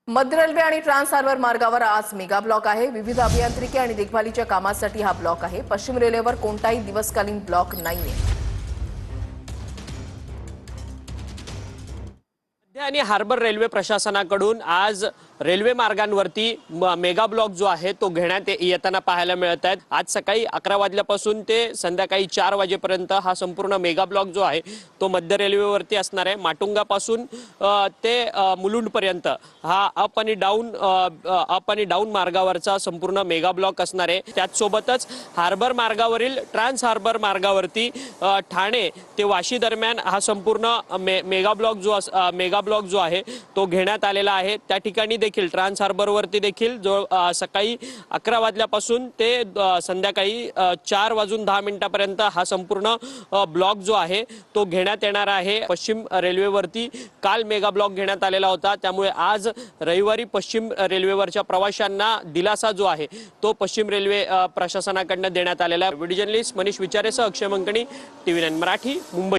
मध्य रेल्वे आणि trans harbour मार्गावर आज मेगा ब्लॉक आहे। विविध अभियांत्रिकी आणि देखभालीच्या कामासाठी हा ब्लॉक आहे। पश्चिम रेल्वेवर कोणताही दिवसकालीन ब्लॉक नाहीये। मध्य आणि हार्बर रेल्वे प्रशासनाकडून आज रेल्वे मार्गांवरती मेगा ब्लॉक जो आहे तो घेण्यात येताना पाहायला मिळत आहेत। आज सकाळी 11 वाजल्यापासून ते संध्याकाळी 4 वाजेपर्यंत हा संपूर्ण मेगा ब्लॉक जो आहे तो मध्य रेल्वेवरती असणार आहे। माटुंगापासून ते मुलुंड पर्यंत हा अप आणि डाऊन मार्गावरचा संपूर्ण मेगा ब्लॉक असणार आहे। त्याचसोबतच हार्बर मार्गावरील ट्रान्स हार्बर मार्गावरती ठाणे ते वाशी दरम्यान हा संपूर्ण मेगा ब्लॉक जो आहे तो घेण्यात आलेला आहे। त्या ठिकाणी देखील ट्रान्स हार्बर वरती देखील जो सकाळी 11 वाजल्यापासून ते संध्याकाळी 4 वाजून 10 मिनिटांपर्यंत हा संपूर्ण ब्लॉक जो आहे तो घेण्यात येणार आहे। पश्चिम रेल्वेवरती काल मेगा ब्लॉक घेण्यात आलेला होता, त्यामुळे आज रविवारी पश्चिम रेल्वेवरच्या प्रवाशांना दिलासा जो आहे तो पश्चिम रेल्वे प्रशासनाकडून देण्यात आलेला आहे। व्हिडिओ जर्नलिस्ट मनीष विचारेसह अक्षय मंकणी, TV9 मराठी, मुंबई।